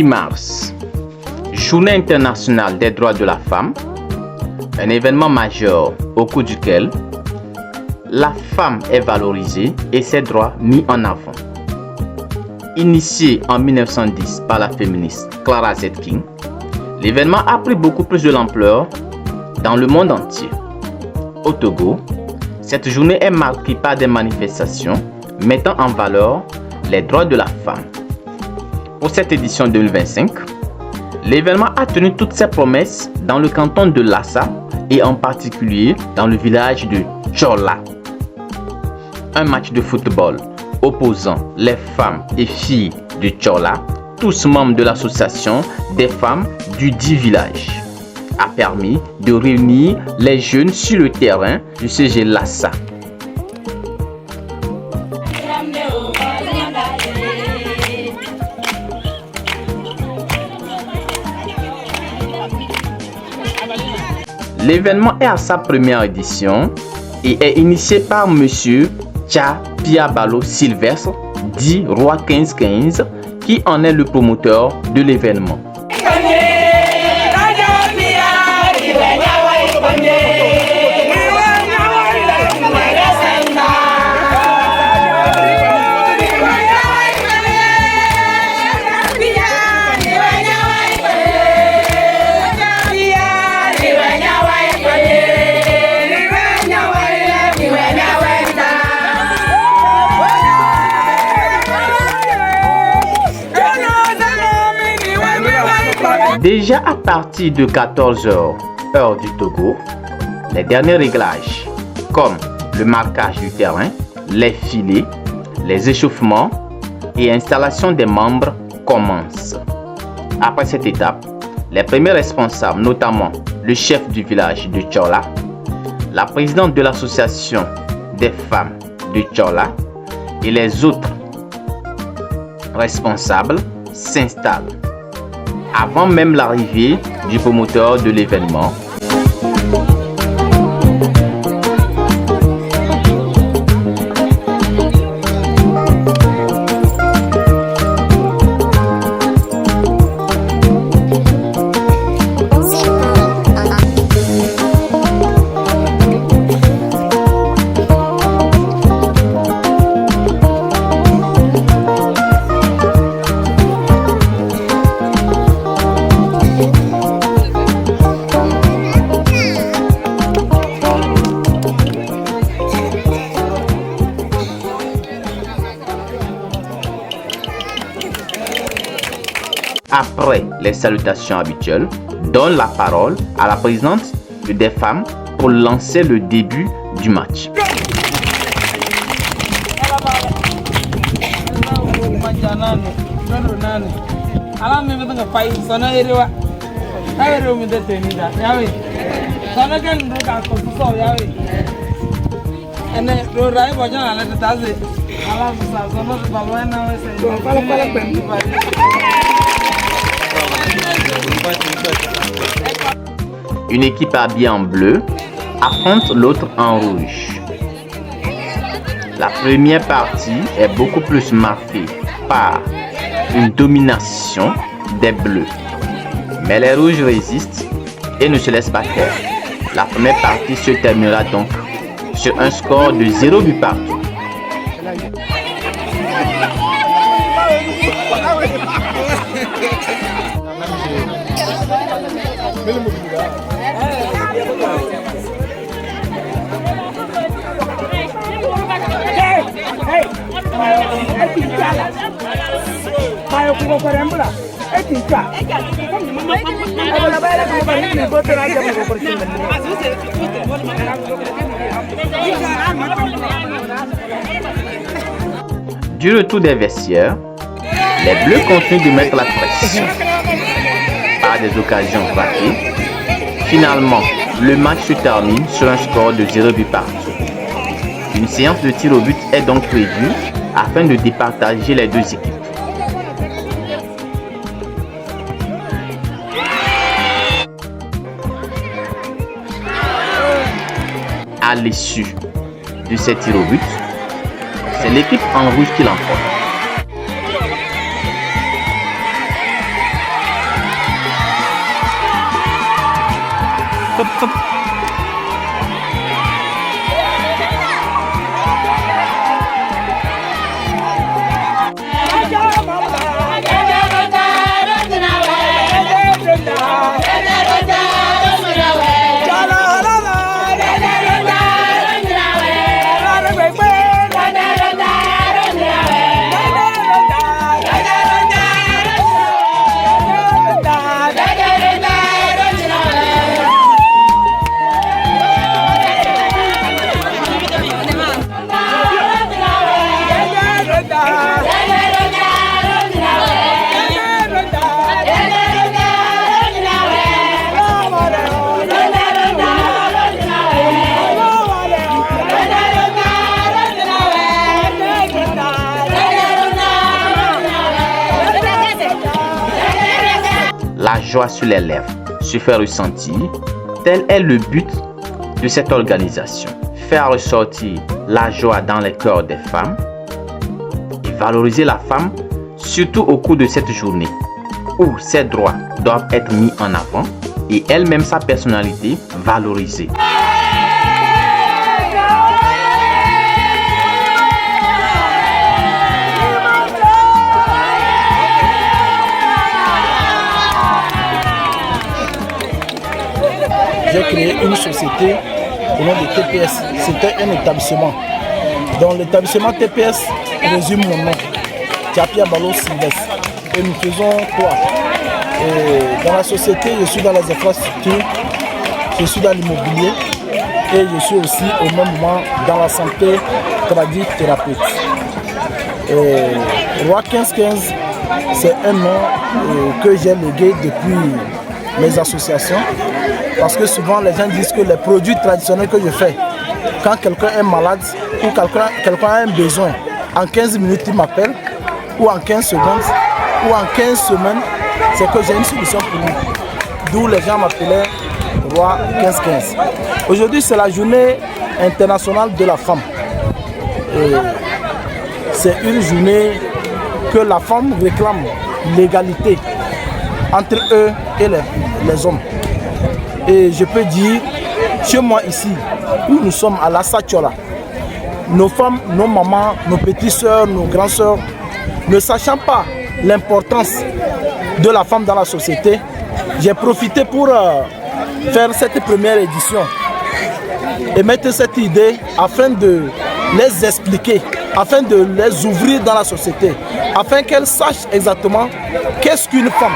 mars, Journée internationale des droits de la femme, un événement majeur au cours duquel la femme est valorisée et ses droits mis en avant. Initié en 1910 par la féministe Clara Zetkin, l'événement a pris beaucoup plus de l'ampleur dans le monde entier. Au Togo, cette journée est marquée par des manifestations mettant en valeur les droits de la femme. Pour cette édition 2025, l'événement a tenu toutes ses promesses dans le canton de Lassa et en particulier dans le village de Tchola. Un match de football opposant les femmes et filles de Tchola, tous membres de l'association des femmes du dit village, a permis de réunir les jeunes sur le terrain du CG Lassa. L'événement est à sa première édition et est initié par Monsieur Tcha Piabalo Sylvestre, dit Roi 1515, qui en est le promoteur de l'événement. Déjà à partir de 14h, heure du Togo, les derniers réglages, comme le marquage du terrain, les filets, les échauffements et installation des membres commencent. Après cette étape, les premiers responsables, notamment le chef du village de Tchola, la présidente de l'association des femmes de Tchola et les autres responsables s'installent. Avant même l'arrivée du promoteur de l'événement. Après les salutations habituelles, donne la parole à la présidente des femmes pour lancer le début du match. Une équipe habillée en bleu affronte l'autre en rouge. La première partie est beaucoup plus marquée par une domination des bleus. Mais les rouges résistent et ne se laissent pas faire. La première partie se terminera donc sur un score de 0 but partout. Du retour des vestiaires, les Bleus continuent de mettre la pression. Par des occasions ratées, finalement, le match se termine sur un score de 0 but partout. Une séance de tir au but est donc prévue afin de départager les deux équipes. À l'issue de ces tirs au but, c'est l'équipe en rouge qui l'emporte. La joie sur les lèvres se fait ressentir. Tel est le but de cette organisation. Faire ressortir la joie dans les cœurs des femmes et valoriser la femme, surtout au cours de cette journée où ses droits doivent être mis en avant et elle-même sa personnalité valorisée. J'ai créé une société au nom de TPS. C'était un établissement. Donc l'établissement TPS résume mon nom, Tiapia Balo Sylvestre. Et nous faisons quoi? Dans la société, je suis dans les infrastructures, je suis dans l'immobilier et je suis aussi au même moment dans la santé thérapeute. Roi 1515, c'est un nom que j'ai légué depuis mes associations. Parce que souvent les gens disent que les produits traditionnels que je fais, quand quelqu'un est malade ou quelqu'un a un besoin, en 15 minutes il m'appelle, ou en 15 secondes, ou en 15 semaines, c'est que j'ai une solution pour lui. D'où les gens m'appelaient Roi 1515. Aujourd'hui c'est la journée internationale de la femme. C'est une journée que la femme réclame l'égalité entre eux et les hommes. Et je peux dire, chez moi ici, où nous sommes à la Satchola, nos femmes, nos mamans, nos petites soeurs, nos grandes soeurs, ne sachant pas l'importance de la femme dans la société, j'ai profité pour faire cette première édition et mettre cette idée afin de les expliquer, afin de les ouvrir dans la société, afin qu'elles sachent exactement qu'est-ce qu'une femme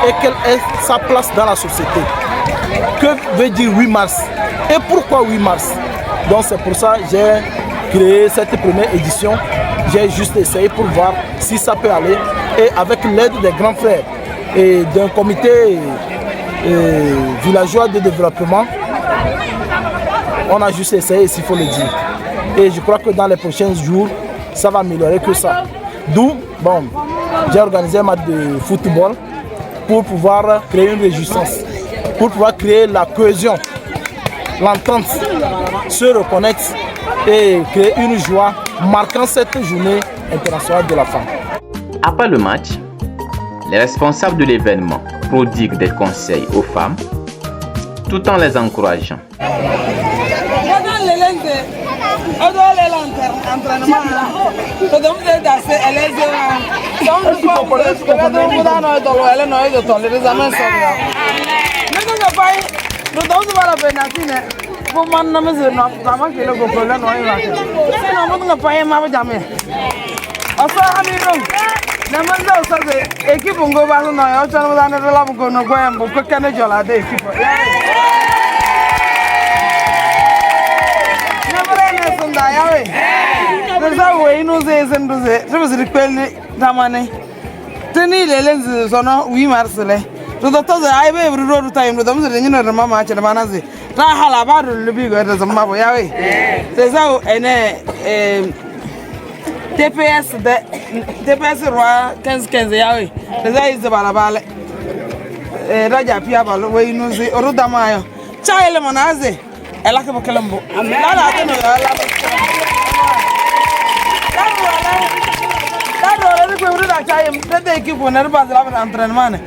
et quelle est sa place dans la société. Que veut dire 8 mars et pourquoi 8 mars? Donc c'est pour ça que j'ai créé cette première édition. J'ai juste essayé pour voir si ça peut aller. Et avec l'aide des grands frères et d'un comité villageois de développement, on a juste essayé, s'il faut le dire. Et je crois que dans les prochains jours, ça va améliorer que ça. D'où, bon, j'ai organisé un match de football pour pouvoir créer une résistance, pour pouvoir créer la cohésion, l'entente, se reconnaître et créer une joie marquant cette journée internationale de la femme. Après le match, les responsables de l'événement prodiguent des conseils aux femmes tout en les encourageant. TPS Roi 1515 yawe. Teza ize balabale. Raja pia balo we nuzi orudamayo. Chaile manaze. Elake bokelembo. Lala ateno ala. Dado ala ni kwe urida chaye. Tete ekipo na riba zala entraînement.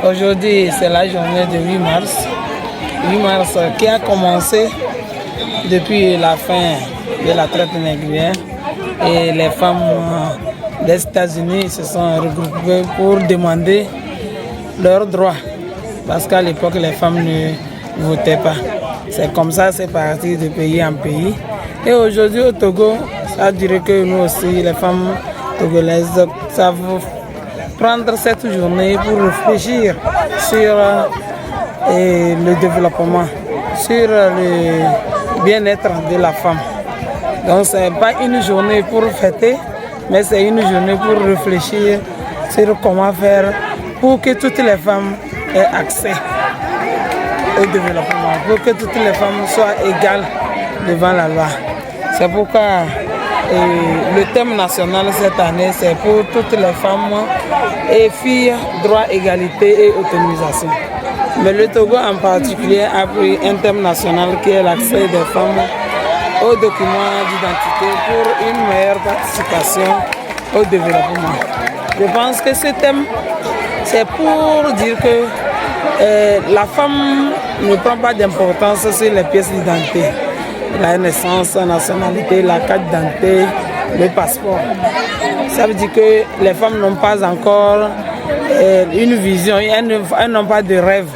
Aujourd'hui, c'est la journée de 8 mars. 8 mars qui a commencé depuis la fin de la traite négrière. Et les femmes des États-Unis se sont regroupées pour demander leurs droits. Parce qu'à l'époque, les femmes ne votaient pas. C'est comme ça, c'est parti de pays en pays. Et aujourd'hui, au Togo, ça a duré que nous aussi, les femmes togolaises, savent prendre cette journée pour réfléchir sur le développement, sur le bien-être de la femme. Donc ce n'est pas une journée pour fêter, mais c'est une journée pour réfléchir sur comment faire pour que toutes les femmes aient accès au développement, pour que toutes les femmes soient égales devant la loi. C'est pourquoi le thème national cette année, c'est pour toutes les femmes et filles, droit, égalité et autonomisation. Mais le Togo en particulier a pris un thème national qui est l'accès des femmes aux documents d'identité pour une meilleure participation au développement. Je pense que ce thème, c'est pour dire que la femme ne prend pas d'importance sur les pièces d'identité. La naissance, la nationalité, la carte d'identité, le passeport. Ça veut dire que les femmes n'ont pas encore une vision, elles n'ont pas de rêve.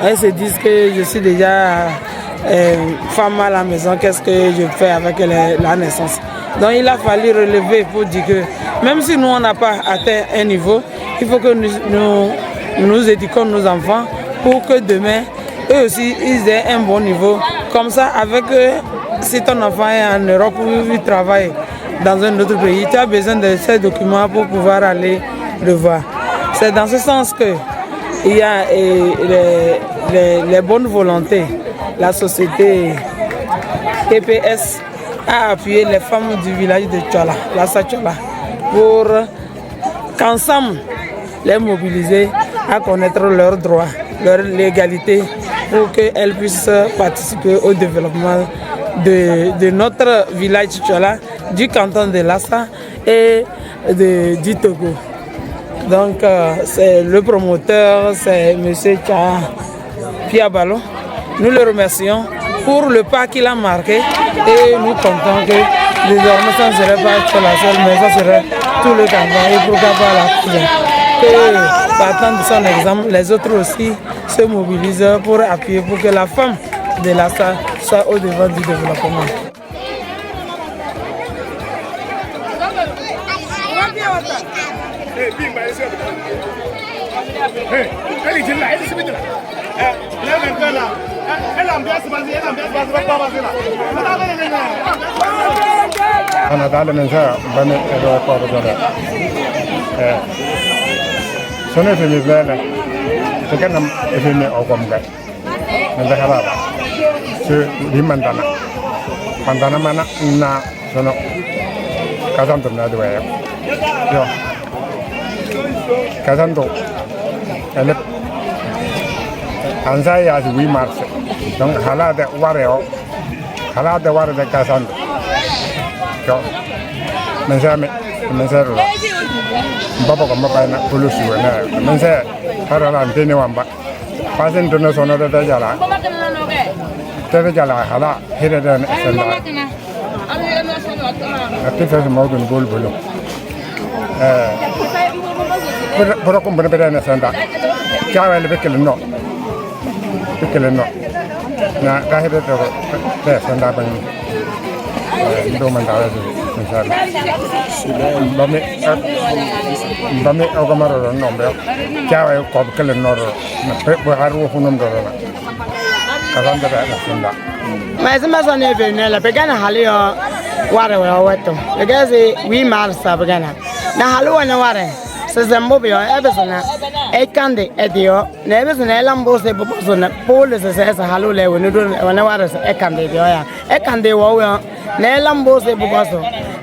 Elles se disent que je suis déjà femme à la maison, qu'est-ce que je fais avec la naissance. Donc il a fallu relever pour dire que même si nous on n'a pas atteint un niveau, il faut que nous éduquions nos enfants pour que demain, eux aussi, ils aient un bon niveau. Comme ça, avec si ton enfant est en Europe ou il travaille dans un autre pays, tu as besoin de ces documents pour pouvoir aller le voir. C'est dans ce sens qu'il y a les bonnes volontés. La société TPS a appuyé les femmes du village de Tchola, la Sachola, pour qu'ensemble les mobiliser à connaître leurs droits, leur légalité, pour qu'elles puissent participer au développement de notre village Tchola, du canton de Lassa et du Togo. Donc c'est le promoteur, c'est M. Piabalo. Nous le remercions pour le pas qu'il a marqué et nous comptons que désormais ça ne serait pas Tchola seul, mais ça serait tout le canton et pourquoi pas la prison. Que partant de son exemple, les autres aussi se mobilisent pour appuyer pour que la femme de Lassa soit au devant du développement. Ana dale mensa bane ero ko dole sone fe mi bela te kanam e fe me o kom ga nda kala ba se di mandana mana na sono kazanto na do yo kazanto ele ansai ya 8 mars donc hala de ware de kazanto yo mensa ro baba ko mabay na polusi wona mensa para la antene wamba pasen dono sono de jala tebe jala hala hire de senda ati fa mo don bol bolo pero ko bene bene senda kawel bekele no na ka hire de senda ban do mandala bame ogamaro nombe kyawa ko bekele no na pe haru hunum do na kazanda na senda mas ne bene la pegana halio ware wato legazi 8 mars pegana na halio na ware se zambo bio ebesona e kande edio na ebesona elambo se bobo na pole se halio le woni do na ware se e kande bio ya e kande wo na elambo se bobo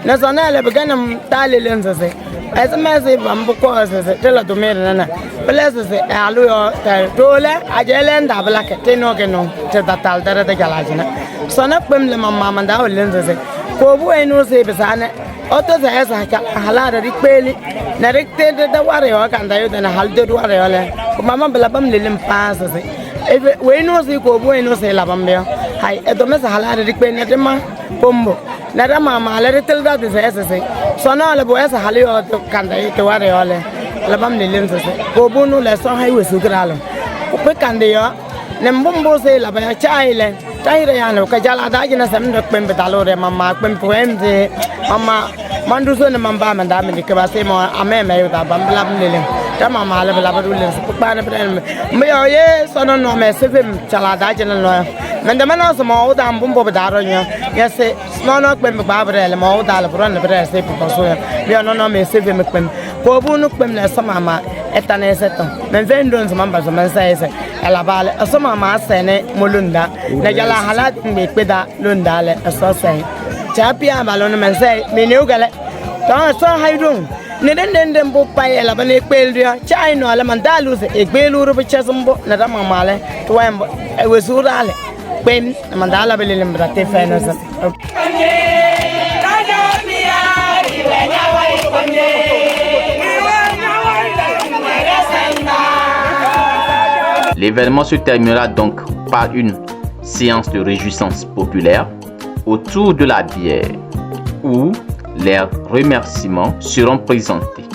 na zona le pegana tale lenza se SMS bambo ko se tela to mere na place se halio ta dole ajele nda blake teno ke no te tal dare de galajina Sona pem le mamma manda o lenze. Ko bu eno se besane. Oto se esa ka halada ri peli. Na ri te de ware o kan da yo na halde do ware ole. Ko mama bela bam le lem pass se. E we no se ko bu eno se la bam be. Hai e do me sa halada ri pe ne de ma pombo. Na da mama le tel da de se esa se. Sona le bo esa hali o kan da yo te ware ole. La bam le lem se. Ko bu no le so hai we su gralo. Ko pe kan de yo. Ne mbombo se la ba chai le. Chai re ya no ka jala da jina sam do pem betalo re mama pem poem se. Mama mandu so ne mamba manda me ke ba se mo ame me yo ta bam bla ble ta mama le bla ba du le ko pa ne me yo ye so no no me se fem chala da jina no menda mana so mo da mbombo betaro nya ye se no no pem ba bre le mo da le bro ne bre se po so yo no no me se fem pem ko bu no pem le so mama etane se to men vendo so mamba so men se se ela bale so mama se ne molunda na jala halat me peda lunda le so se Chapia balon men say me new gale don so haydun ne den bo pay la bane peldia chai no ala man dalu se e gbelu ru chasumbo na da mamale to wembo e wesurale ben man dala belele mbrate fena sa L'événement se terminera donc par une séance de réjouissance populaire autour de la bière où les remerciements seront présentés.